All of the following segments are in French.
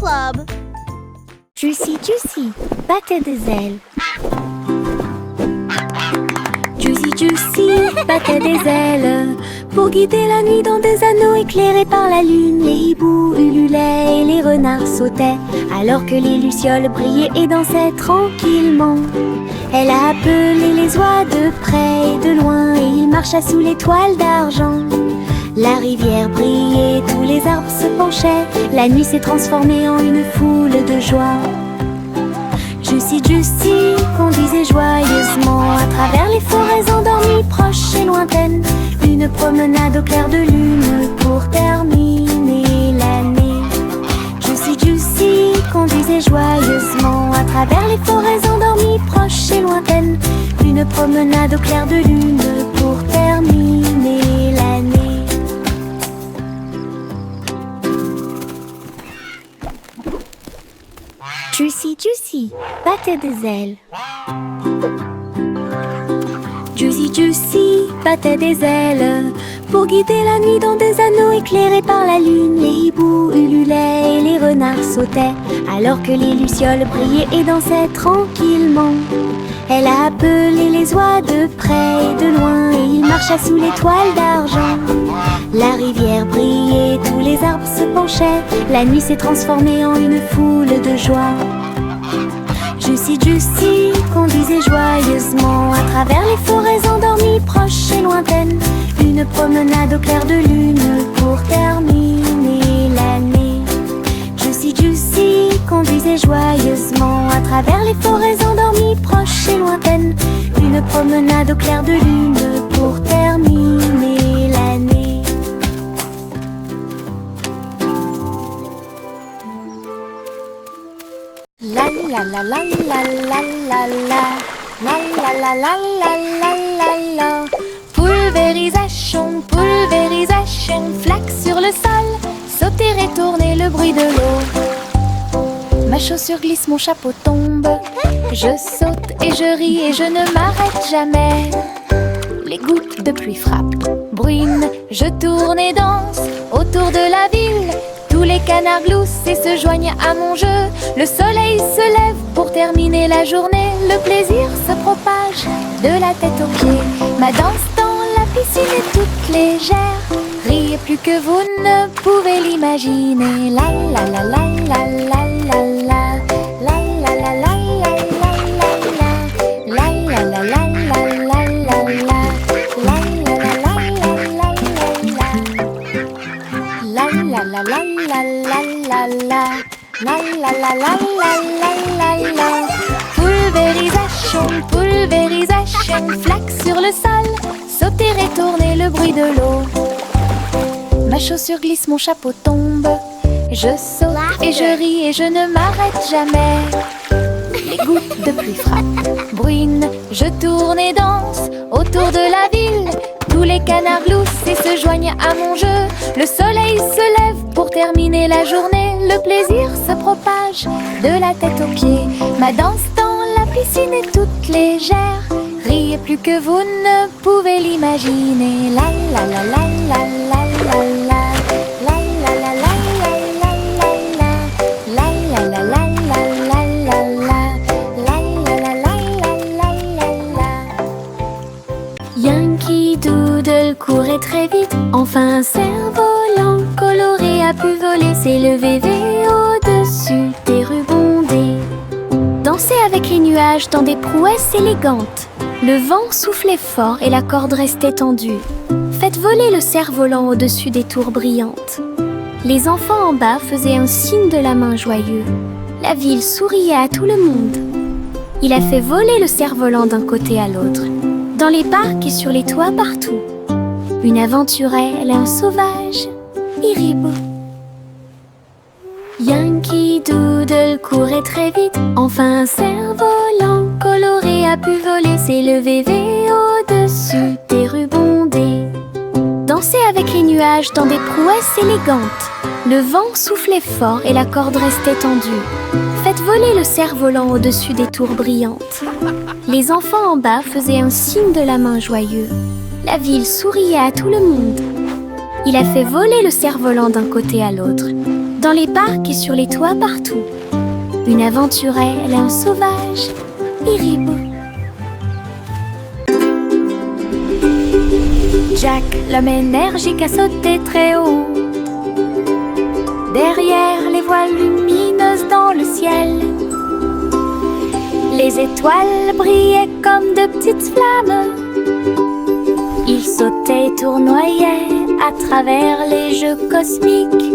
Club. Juicy Juicy battait des ailes. Juicy Juicy battait des ailes pour guider la nuit dans des anneaux éclairés par la lune. Les hiboux ululaient et les renards sautaient alors que les lucioles brillaient et dansaient tranquillement. Elle a appelé les oies de près et de loin et ils marchaient sous les toiles d'argent. La rivière brillait, tous les arbres se penchaient. La nuit s'est transformée en une foule de joie. Juicy Juicy conduisait joyeusement à travers les forêts endormies, proches et lointaines. Une promenade au clair de lune pour terminer l'année. Juicy Juicy conduisait joyeusement à travers les forêts endormies, proches et lointaines. Une promenade au clair de lune pour terminer l'année. Juicy Juicy battait des ailes. Juicy Juicy battait des ailes pour guider la nuit dans des anneaux éclairés par la lune. Les hiboux ululaient et les renards sautaient alors que les lucioles brillaient et dansaient tranquillement. Elle a appelé les oies de près et de loin et ils marchaient sous les toiles d'argent. La rivière brillait, tous les arbres se penchaient. La nuit s'est transformée en une foule de joie. Juicy Juicy conduisait joyeusement à travers les forêts endormies, proches et lointaines. Une promenade au clair de lune pour terminer l'année. Juicy Juicy conduisait joyeusement à travers les forêts endormies, proches et lointaines. Une promenade au clair de lune pour terminer l'année. La la la la la la la la la la la la la la la la. Pulvérisation, pulvérisation, flaque sur le sol, sauter et tourner le bruit de l'eau. Ma chaussure glisse, mon chapeau tombe. Je saute et je ris et je ne m'arrête jamais. Les gouttes de pluie frappent, bruine, je tourne et danse autour de la ville. Tous les canards gloussent et se joignent à mon jeu. Le soleil se lève pour terminer la journée. Le plaisir se propage de la tête aux pieds. Ma danse dans la piscine est toute légère. Riez plus que vous ne pouvez l'imaginer. La la la la la la la la. La la la la la la la. La la la la la la la la. La la la la la la la. La la la la la la la. La la la la la la la. Pulvérisation, pulvérisation, flaque sur le sol, sauter et tourner le bruit de l'eau. Ma chaussure glisse, mon chapeau tombe. Je saute et je ris et je ne m'arrête jamais. Les gouttes de pluie frappent, bruine, je tourne et danse autour de la ville. Tous les canards gloussent et se joignent à mon jeu. Le soleil se lève pour terminer la journée. Le plaisir se propage de la tête aux pieds. Ma danse dans la piscine est toute légère. Riez plus que vous ne pouvez l'imaginer. La la la la la la la la. La la la la la la la la. La la la la la la la la. La la la la la la la. Yankee Doodle courait très vite. Enfin un cerf-volant coloré a pu voler, s'élever au-dessus des rubans bondés. Danser avec les nuages dans des prouesses élégantes. Le vent soufflait fort et la corde restait tendue. Faites voler le cerf-volant au-dessus des tours brillantes. Les enfants en bas faisaient un signe de la main joyeux. La ville souriait à tout le monde. Il a fait voler le cerf-volant d'un côté à l'autre, dans les parcs et sur les toits partout. Une aventurelle et un sauvage, Iribo. Yankee Doodle courait très vite. Enfin un cerf-volant coloré a pu voler, s'élever au-dessus des rubans bondés. Danser avec les nuages dans des prouesses élégantes. Le vent soufflait fort et la corde restait tendue. Faites voler le cerf-volant au-dessus des tours brillantes. Les enfants en bas faisaient un signe de la main joyeux. La ville souriait à tout le monde. Il a fait voler le cerf-volant d'un côté à l'autre, dans les parcs et sur les toits partout. Une aventurelle, un sauvage, Hiribo. Jack, l'homme énergique, a sauté très haut. Derrière les voiles lumineuses dans le ciel, les étoiles brillaient comme de petites flammes. Il sautait et tournoyait à travers les jeux cosmiques.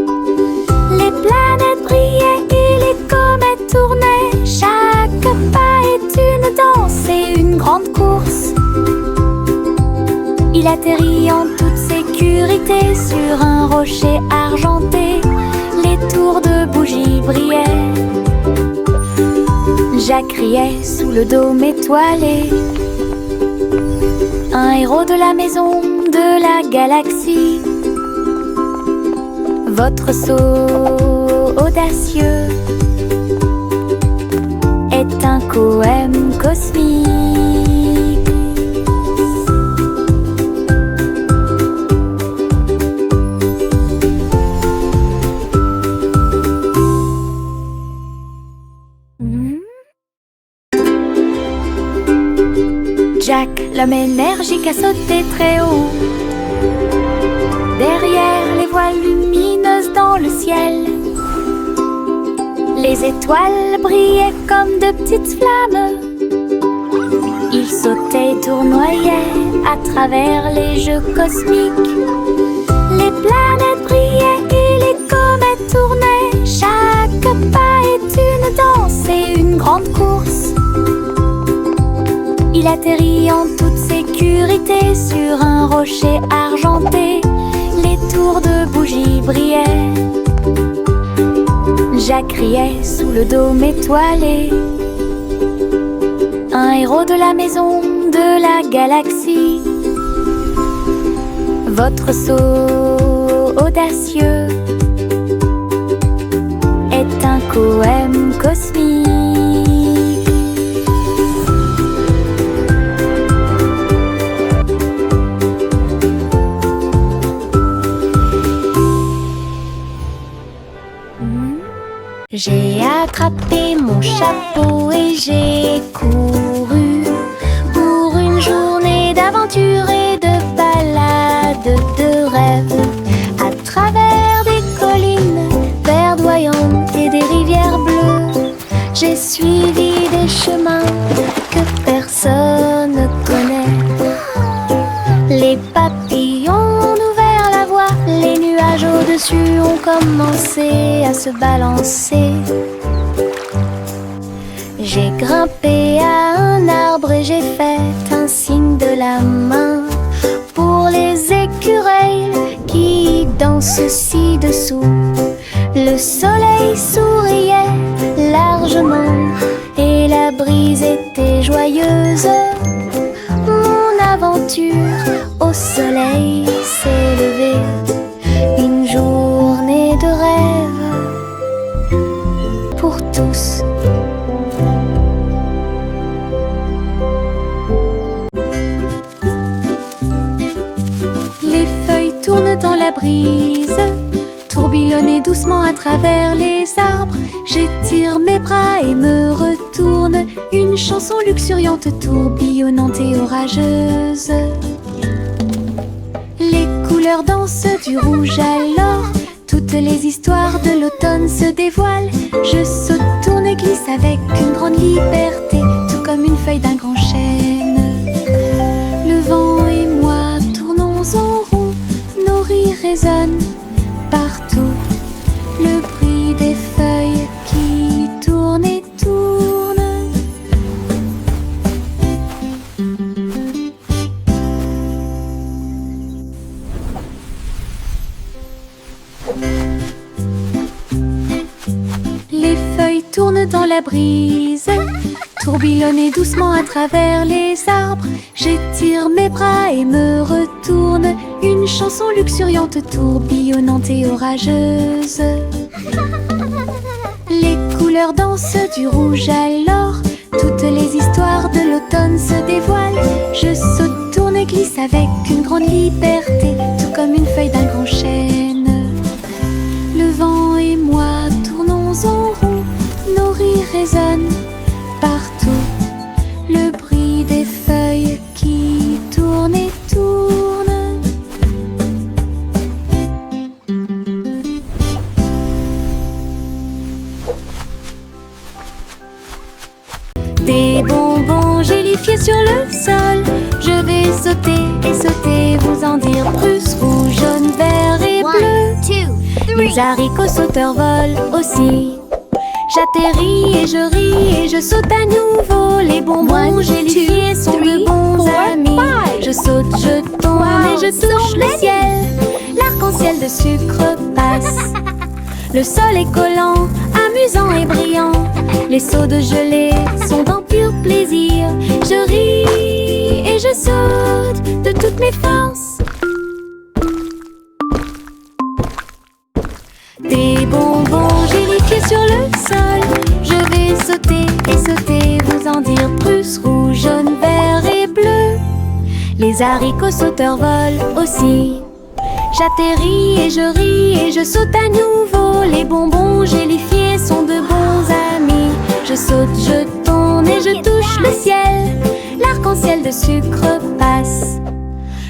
Les planètes brillaient et les comètes tournaient. Chaque pas est une danse et une grande course. Il atterrit en toute sécurité sur un rocher argenté. Les tours de bougies brillaient. Jack criait sous le dôme étoilé. Un héros de la maison de la galaxie. Votre saut audacieux est un poème cosmique. Jack, l'homme énergique, a sauté très haut. Derrière les voiles lumineuses dans le ciel, les étoiles brillaient comme de petites flammes. Il sautait et tournoyait à travers les jeux cosmiques. Les planètes brillaient et les comètes tournaient. Chaque pas est une danse et une grande course. Il atterrit en toute sécurité sur un rocher argenté. Les tours de bougies brillaient. Jack criait sous le dôme étoilé. Un héros de la maison de la galaxie. Votre saut audacieux est un poème cosmique. J'ai attrapé mon chapeau et j'ai couru pour une journée d'aventure et de balade de rêve, à travers des collines verdoyantes et des rivières bleues. J'ai suivi des chemins que personne ne connaît. Les papillons ont ouvert la voie, les nuages au-dessus ont commencé à se balancer. J'ai grimpé à un arbre et j'ai fait un signe de la main pour les écureuils qui dansent ci-dessous. Le soleil souriait largement et la brise était joyeuse. Mon aventure au soleil s'est levée, une journée de rêve pour tous. Les feuilles tournent dans la brise, tourbillonnent doucement à travers les arbres. J'étire mes bras et me retourne, une chanson luxuriante, tourbillonnante et orageuse. Les couleurs dansent du rouge à l'or, toutes les histoires de l'automne se dévoilent. Je saute, tourne et glisse avec une grande liberté, tout comme une feuille d'un grand chêne. Le vent et moi tournons en rond, nos rires résonnent partout. Le bruit des feuilles qui tournent et tournent. Les feuilles tournent dans la brise, tourbillonnent doucement à travers les arbres. J'étire mes bras et me retourne, une chanson luxuriante, tourbillonnante et orageuse. Les couleurs dansent du rouge à l'or, Toutes les histoires de l'automne se dévoilent. Je saute, tourne et glisse avec une grande liberté, tout comme une feuille d'un grand chêne. Le vent et moi tournons en rond, nos rires résonnent partout. Le bruit des feuilles qui tournent et tournent. Des bonbons gélifiés sur le sol. Je vais sauter et sauter, vous en dire plus. Rouge, jaune, vert et bleu. Les haricots sauteurs volent aussi. J'atterris et je ris et je saute à nouveau. Les bonbons gélifiés sont de bons amis. Je saute, je tombe et je touche le ciel. L'arc-en-ciel de sucre passe. Le sol est collant, amusant et brillant. Les seaux de gelée sont en pur plaisir. Je ris et je saute de toutes mes forces. Des bonbons gélifiés sur le sol. Je vais sauter et sauter, vous en dire plus. Rouge, jaune, vert et bleu. Les haricots sauteurs volent aussi. J'atterris et je ris et je saute à nouveau. Les bonbons gélifiés sont de bons amis. Je saute, je tourne et je touche le ciel. L'arc-en-ciel de sucre passe.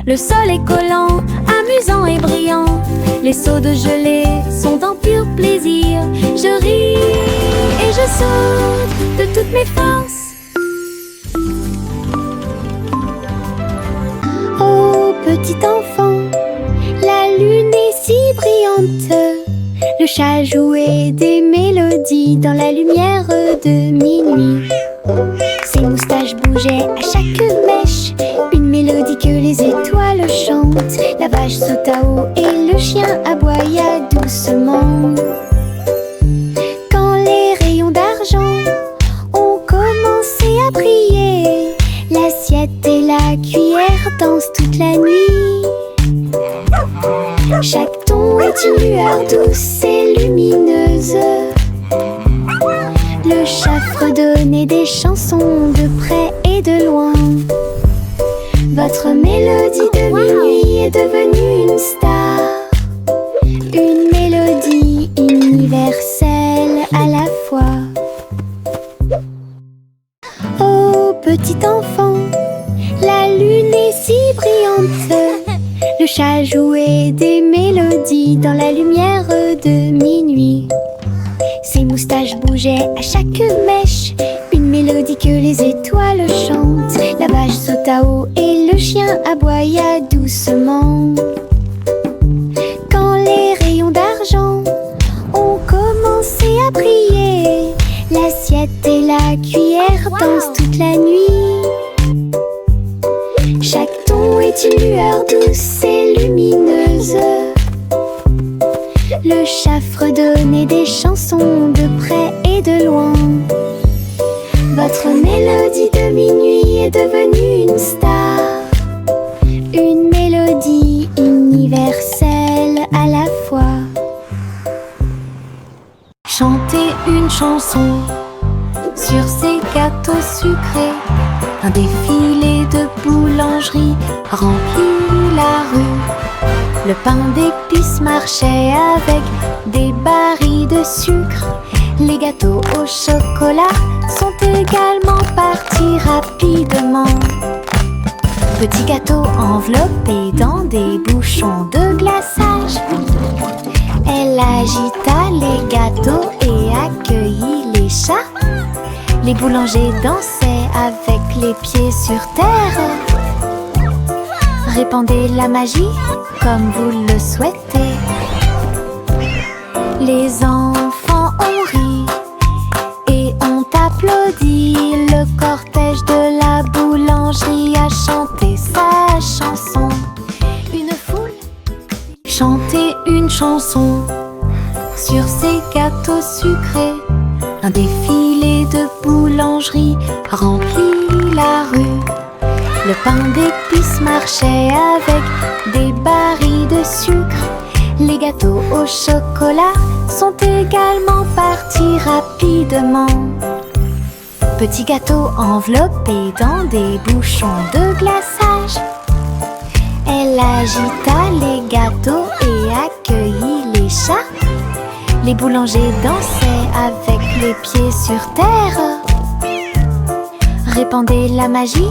Le sol est collant, amusant et brillant. Les seaux de gelée sont en pur plaisir. Je ris et je saute de toutes mes forces. Oh, petit enfant, la lune est si brillante. Le chat jouait des mélodies dans la lumière de minuit. Ses moustaches bougeaient à chaque mèche, une mélodie que les étoiles chantent. La vache sauta haut et le chien aboya doucement. Quand les rayons d'argent ont commencé à briller, l'assiette et la cuillère dansent toute la nuit. Chaque ton est une lueur douce et lumineuse. Le chat fredonnait des chansons de près et de loin. Votre mélodie de minuit est devenue une star. Une mélodie universelle à la fois. Oh, petit enfant, la lune est si brillante. Le chat jouait des mélodies dans la lumière de minuit. Ses moustaches bougeaient à chaque mèche, une mélodie que les étoiles chantent. La vache sauta haut et le chien aboya doucement. Quand les rayons d'argent ont commencé à briller, l'assiette et la cuillère dansent toute la nuit. Chaque ton est une lueur douce et lumineuse. Le chat fredonnait des chansons de près et de loin. Votre mélodie de minuit est devenue une star. Une mélodie universelle à la fois. Chantez une chanson sur ces gâteaux sucrés. Un défilé de boulangerie remplit la rue. Le pain d'épices marchait avec des barils de sucre. Les gâteaux au chocolat sont également partis rapidement. Petits gâteaux enveloppés dans des bouchons de glaçage. Elle agita les gâteaux et accueillit les chats. Les boulangers dansaient avec les pieds sur terre. Répandez la magie comme vous le souhaitez. Les enfants ont ri et ont applaudi. Le cortège de la boulangerie a chanté sa chanson. Une foule chantait une chanson sur ces gâteaux sucrés. Un défilé de boulangerie remplit la rue. Le pain d'épices marchait avec des barils de sucre. Les gâteaux au chocolat sont également partis rapidement. Petit gâteau enveloppé dans des bouchons de glaçage. Elle agita les gâteaux et accueillit les chats. Les boulangers dansaient avec les pieds sur terre. Répandez la magie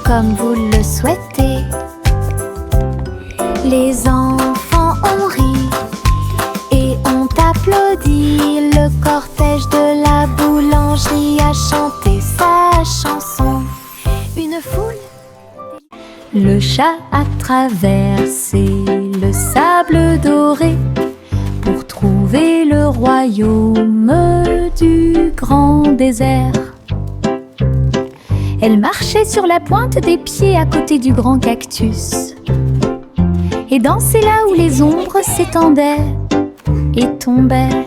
comme vous le souhaitez. Les enfants ont ri et ont applaudi. Le cortège de la boulangerie a chanté sa chanson. Une foule. Le chat a traversé le sable doré pour trouver le royaume du grand désert. Elle marchait sur la pointe des pieds à côté du grand cactus et dansait là où les ombres s'étendaient et tombaient.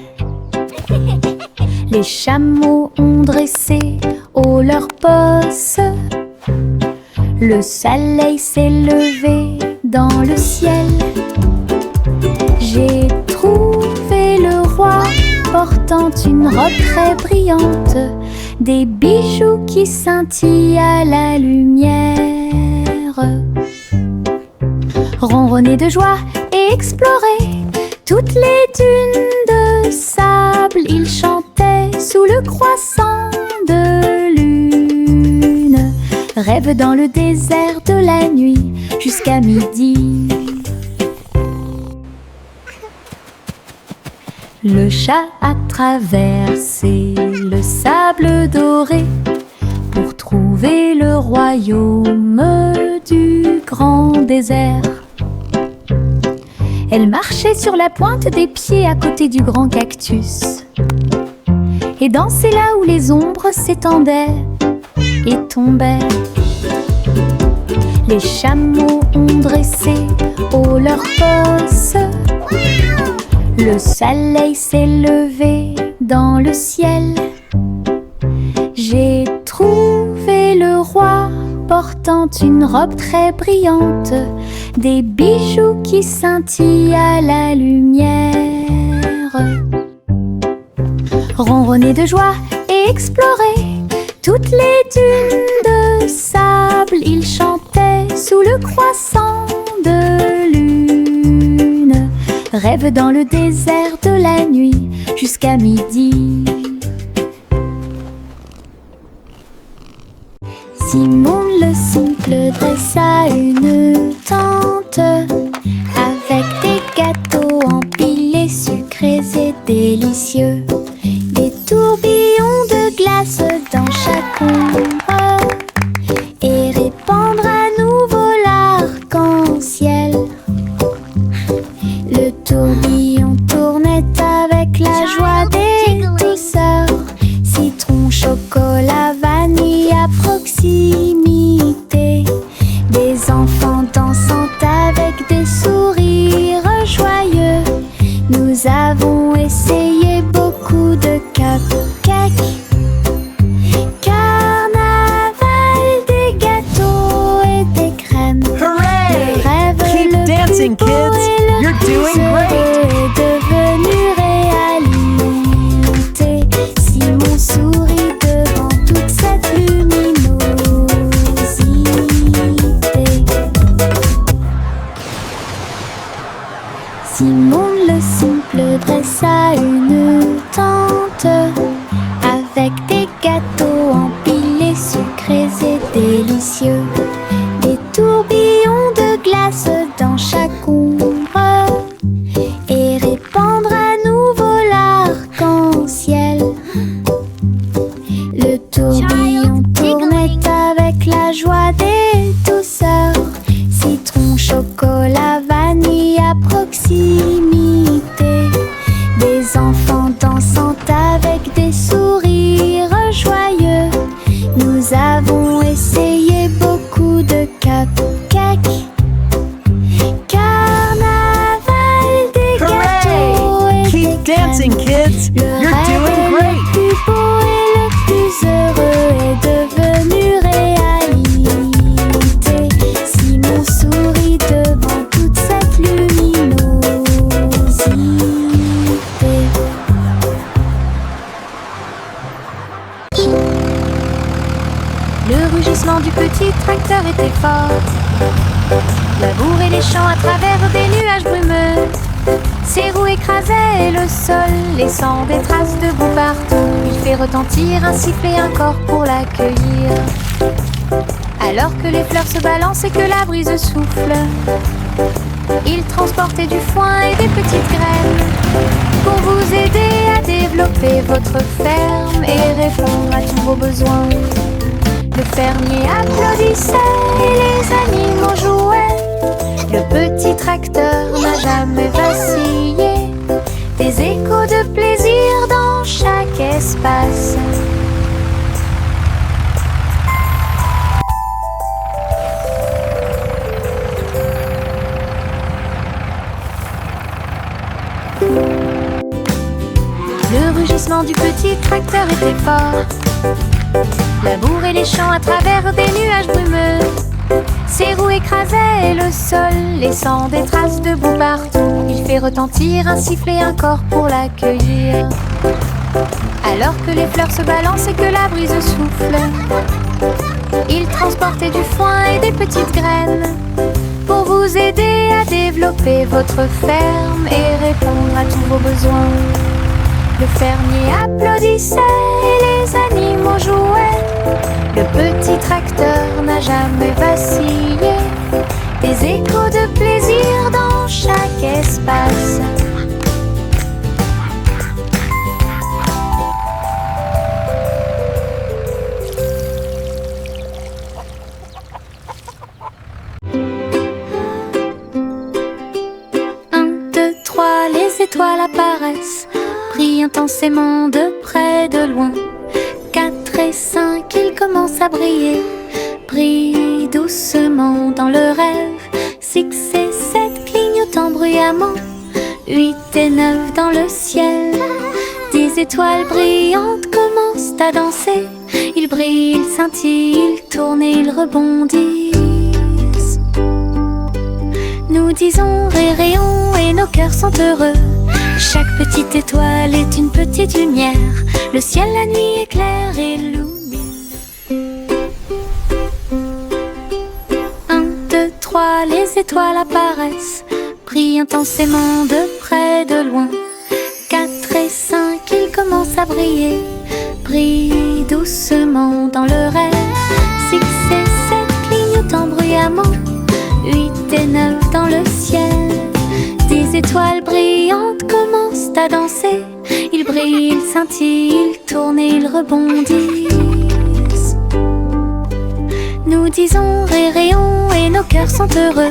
Les chameaux ont dressé haut leurs posses. Le soleil s'est levé dans le ciel. J'ai trouvé le roi portant une robe très brillante, des bijoux qui scintillent à la lumière. Ronronner de joie et explorer toutes les dunes de sable, il chantait sous le croissant de lune. Rêve dans le désert de la nuit jusqu'à midi. Le chat a traversé le sable doré pour trouver le royaume du grand désert. Elle marchait sur la pointe des pieds à côté du grand cactus et dansait là où les ombres s'étendaient et tombaient. Les chameaux ont dressé haut leurs posses. Le soleil s'est levé dans le ciel. J'ai trouvé le roi portant une robe très brillante, des bijoux qui scintillent à la lumière. Ronronner de joie et explorer toutes les dunes de sable, il chantait sous le croissant de lune. Rêve dans le désert de la nuit jusqu'à midi. Simon le simple dressa une tente avec des gâteaux empilés, sucrés et délicieux. Des tourbillons de glace dans chaque ombre et répandre à nouveau l'arc-en-ciel. Le tourbillon tournait avec la joie des douceurs. Citron, chocolat, vanille à proximité. Des enfants dansant avec des sourires joyeux. Nous avons essayé beaucoup de cupcakes. Carnaval, des gâteaux et des crèmes. Hooray! Le rêve Keep le dancing, plus beau kids. et le You're plus doing heureux great. est devenu réalité. Simon sourit devant toute cette luminosité. Simon le simple dressa une tente avec des gâteaux empilés, sucrés et délicieux. Des tourbillons de glace dans chaque ombre et répandre à nouveau l'arc-en-ciel. Le tourbillon tournait avec la joie des douceurs. Citron, chocolat, vanille à proximité. Des enfants dansant avec des sourires joyeux. Nous avons essayé beaucoup de cupcakes. Carnaval, des gâteaux et Keep des dancing, crèmes. kids. Le You're rêve doing le great. plus beau et le plus heureux est devenu réalité. Simon sourit devant toute cette luminosité. petit tracteur était fort. Labourer les champs à travers des nuages brumeux. Ses roues écrasaient le sol, laissant des traces de boue partout. Il fait retentir un sifflet, un corps pour l'accueillir. Alors que les fleurs se balancent et que la brise souffle, il transportait du foin et des petites graines pour vous aider à développer votre ferme et répondre à tous vos besoins. Le fermier applaudissait et les animaux jouaient. Le petit tracteur n'a jamais vacillé. Des échos de plaisir dans chaque espace. Le rugissement du petit tracteur était fort. Labourer les champs à travers des nuages brumeux. Ses roues écrasaient le sol, laissant des traces de boue partout. Il fait retentir un sifflet, un corps pour l'accueillir. Alors que les fleurs se balancent et que la brise souffle, il transportait du foin et des petites graines pour vous aider à développer votre ferme et répondre à tous vos besoins. Le fermier applaudissait et les animaux jouaient. Le petit tracteur n'a jamais vacillé. Des échos de plaisir dans chaque espace. Un, deux, trois, les étoiles apparaissent, brillent intensément de près, de loin. 4 et 5, ils commencent à briller, brillent doucement dans le rêve. 6 et 7 clignotant bruyamment, 8 et 9 dans le ciel. 10 étoiles brillantes commencent à danser. Ils brillent, ils scintillent, ils tournent et ils rebondissent. Nous disons rayons et nos cœurs sont heureux. Chaque petite étoile est une petite lumière. Le ciel la nuit éclaire et illumine. 1, 2, 3, les étoiles apparaissent, brillent intensément de près, de loin. 4 et 5, ils commencent à briller, brillent doucement dans le rêve. 6 et 7 clignotant bruyamment, 8 et 9 dans le ciel. 10 étoiles brillantes commencent à danser. Ils brillent, ils scintillent, ils tournent et ils rebondissent. Nous disons rayons et nos cœurs sont heureux.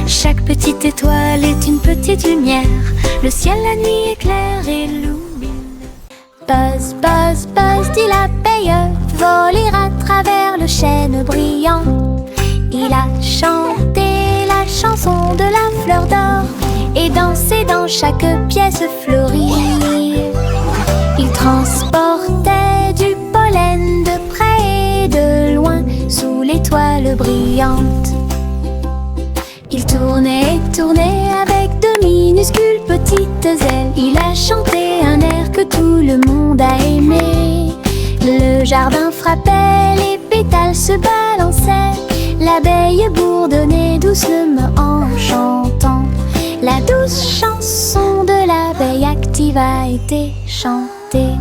Chaque petite étoile est une petite lumière. Le ciel la nuit éclaire et illumine. Buzz, buzz, buzz, dit l'abeille, voler à travers le chêne brillant. Il a chanté la chanson de la fleur d'or et dansé dans chaque pièce fleurie. Il transportait du pollen de près et de loin sous l'étoile brillante. Il tournait et tournait avec de minuscules petites ailes. Il a chanté un air que tout le monde a aimé. Le jardin frappait, les pétales se balançaient. L'abeille bourdonnait doucement en chantant. La douce chanson de l'abeille active a été chantée.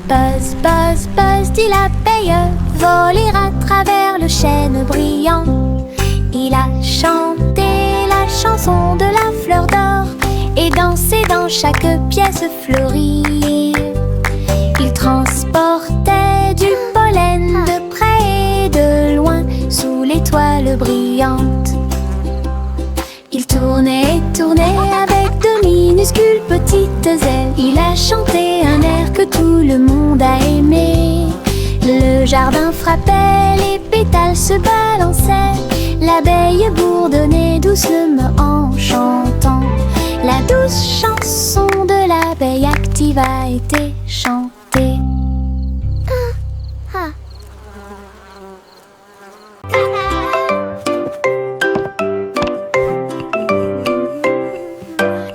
Buzz, buzz, buzz, dit l'abeille, voler à travers le chêne brillant. Il a chanté la chanson de la fleur d'or et dansé dans chaque pièce fleurie. Il transportait du pollen de près et de loin sous l'étoile brillante. Il tournait et tournait avec de minuscules petites ailes. Il a chanté un air que tout le monde a aimé. Le jardin frappait, les pétales se balançaient. L'abeille bourdonnait doucement en chantant. La douce chanson de l'abeille active a été chantée.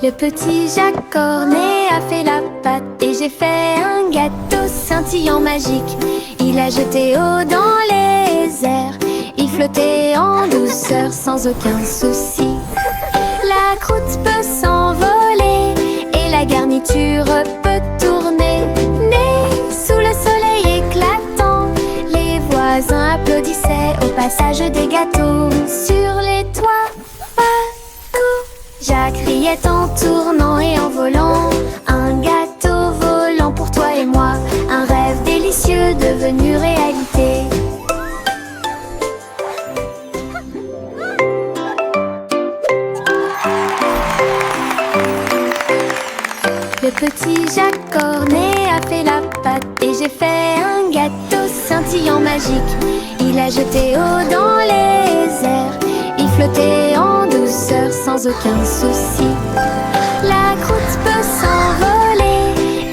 Le petit Jacques Cornet a fait la pâte et j'ai fait un gâteau scintillant magique. Il a jeté haut dans les airs. Il flottait en douceur sans aucun souci. La croûte peut s'envoler et la garniture peut tourner. Né sous le soleil éclatant, les voisins applaudissaient au passage des gâteaux. Sur les toits, partout, Jacques riait en tournant et en volant. Un gâteau volant pour toi et moi, un rêve délicieux devenu réalité. Le petit Jacques Cornet a fait la pâte et j'ai fait un gâteau scintillant magique. Il a jeté haut dans les airs. Il flottait en douceur sans aucun souci. La croûte peut s'envoler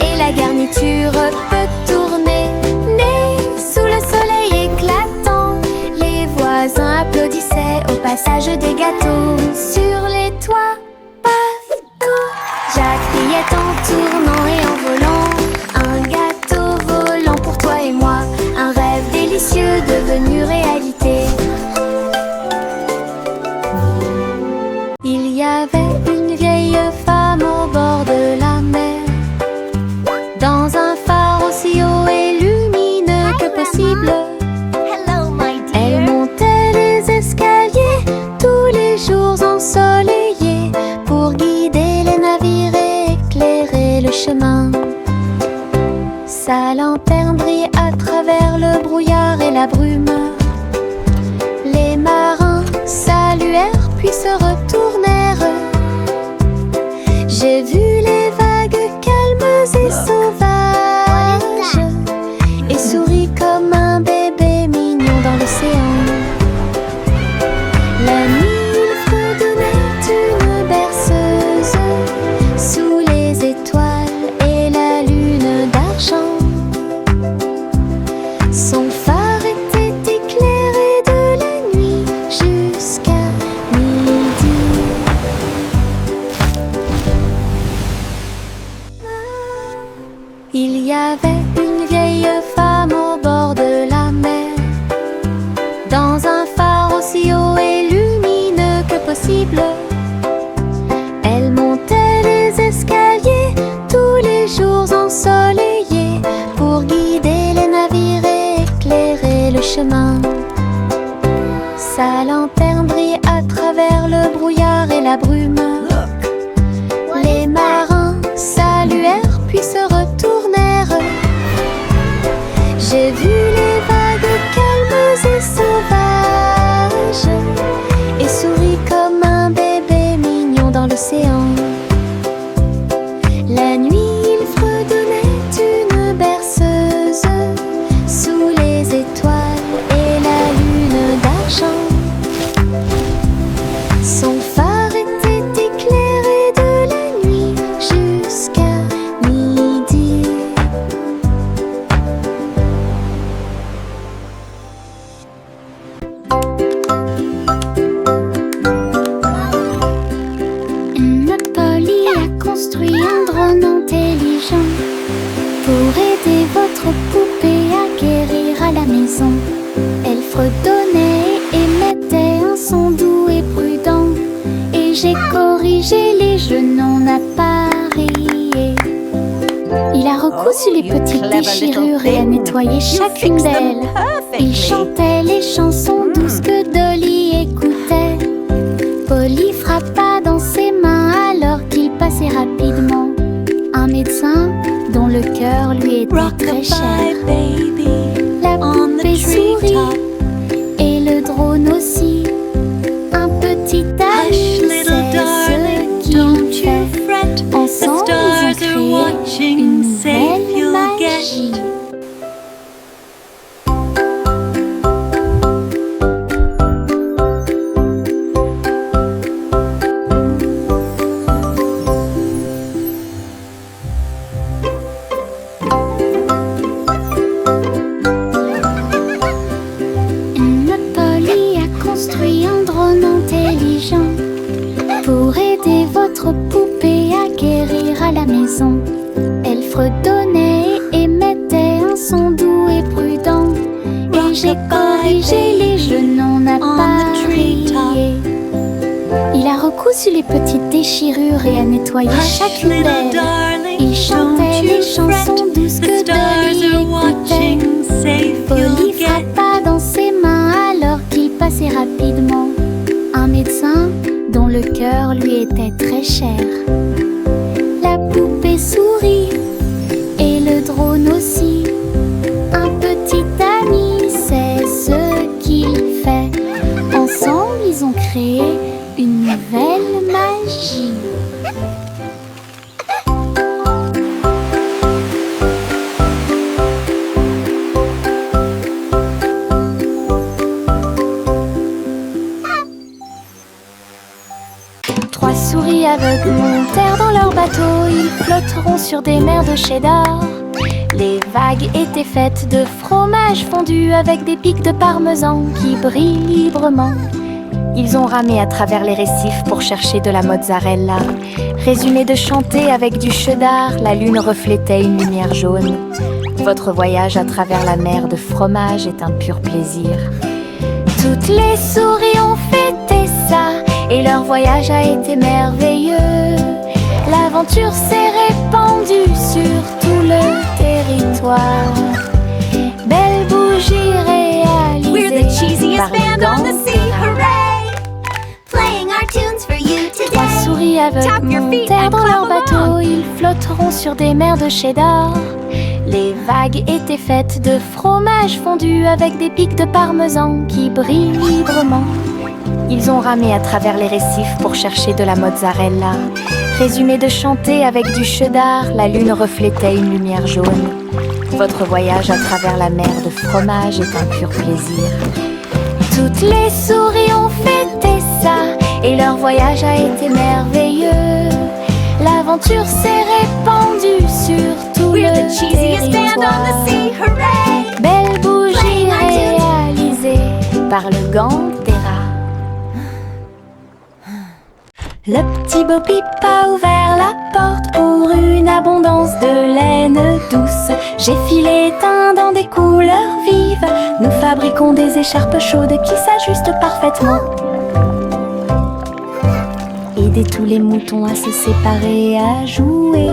et la garniture peut tourner. Né sous le soleil éclatant, les voisins applaudissaient au passage des gâteaux. Sur les toits, partout, Jacques riait en tournant et en volant. Un gâteau volant pour toi et moi, un rêve délicieux devenu réalité. Il y avait une vieille femme au bord de la mer, dans un phare aussi haut et lumineux que possible. Elle montait les escaliers tous les jours ensoleillés pour guider les navires et éclairer le chemin. Sa lanterne brillait à travers le brouillard et la brume. Les marins saluèrent puis se retournèrent. J'ai vu les vagues calmes et sauvages et souris comme un bébé mignon dans l'océan. La nuit, il fredonnait une berceuse sous les étoiles et la lune d'argent. Son phare était éclairé de la nuit jusqu'à midi. Il y avait une vieille femme au bord de la mer, dans un phare aussi haut et lumineux que possible. Elle montait les escaliers tous les jours ensoleillés pour guider les navires et éclairer le chemin. Sa lanterne brillait à travers le brouillard et la brume. Les marins saluèrent puis se retournèrent. J'ai vu les vagues calmes et sauvages et souris comme un bébé mignon dans l'océan. La nuit, il fredonnait une berceuse sous les étoiles et la lune d'argent. Son phare était éclairé de la nuit jusqu'à midi. Polly a construit un drone intelligent pour aider votre poupée à guérir à la maison. Elle fredonnait et émettait un son doux et prudent, et j'ai corrigé les jeux non appareillés. Il a recousu les petites déchirures et a nettoyé chacune d'elles. Il chantait les chansons douces que Dolly écoutait. Polly frappa dans ses mains alors qu'il passait rapidement. Un médecin dont le cœur lui était très cher. La poupée sourit et le drone aussi. Un petit âge, c'est ce qu'il fait. Ensemble, ils ont créé une belle magie. Polly a construit un drone intelligent pour aider votre poupée à guérir à la maison. Elle fredonne cousu les petites déchirures et à nettoyer chacune d'elles. Il chantait les chansons douces que Dolly écoutait. Polly frappa dans ses mains alors qu'il passait rapidement. Un médecin dont le cœur lui était très cher. La poupée sourit et le drone aussi. Un petit ami, c'est ce qu'il fait. Ensemble, ils ont créé une nouvelle magie. Trois souris aveugles montèrent dans leur bateau. Ils flotteront sur des mers de cheddar. Les vagues étaient faites de fromage fondu avec des pics de parmesan qui brillent librement. Ils ont ramé à travers les récifs pour chercher de la mozzarella. Résumé de chanter avec du cheddar, la lune reflétait une lumière jaune. Votre voyage à travers la mer de fromage est un pur plaisir. Toutes les souris ont fêté ça et leur voyage a été merveilleux. L'aventure s'est répandue sur tout le territoire. Belle bougie réalisée par le gant. Trois souris aveugles montèrent dans leur bateau. Ils flotteront sur des mers de cheddar. Les vagues étaient faites de fromage fondu avec des pics de parmesan qui brillent librement. Ils ont ramé à travers les récifs pour chercher de la mozzarella. Résumé de chanter avec du cheddar, la lune reflétait une lumière jaune. Votre voyage à travers la mer de fromage est un pur plaisir. Toutes les souris ont fêté ça et leur voyage a été merveilleux. L'aventure s'est répandue sur tout le territoire. Belle bougie réalisée par le gant des rats. Le petit Bo Peep a ouvert la porte pour une abondance de laine douce. J'ai filé teint dans des couleurs vives. Nous fabriquons des écharpes chaudes qui s'ajustent parfaitement. Aider tous les moutons à se séparer, à jouer.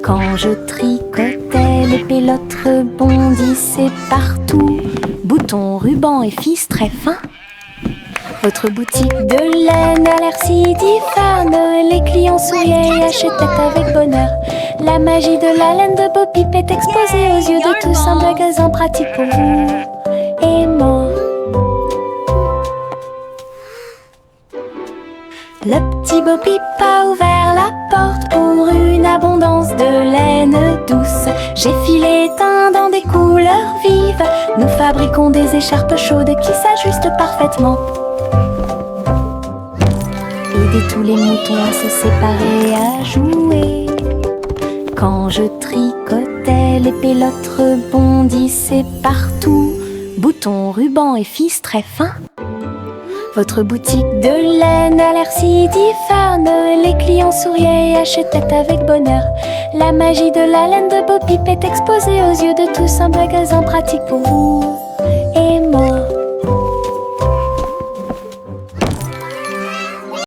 Quand je tricotais, les pélotes rebondissaient partout. Boutons, rubans et fils très fins. Votre boutique de laine a l'air si diphane. Les clients souriaient et achetaient avec bonheur. La magie de la laine de Bo Peep est exposée aux yeux de tous. Un magasin pratique pour vous et moi. Le petit Bo Peep a ouvert la porte pour une abondance de laine douce. J'ai filé teint dans des couleurs vives. Nous fabriquons des écharpes chaudes qui s'ajustent parfaitement. Aider tous les moutons à se séparer, à jouer. Quand je tricotais, les pélotes rebondissaient partout. Boutons, rubans et fils très fins. Votre boutique de laine a l'air si diphane. Les clients souriaient et achetaient avec bonheur. La magie de la laine de Bo Peep est exposée aux yeux de tous. Un magasin pratique pour vous et moi.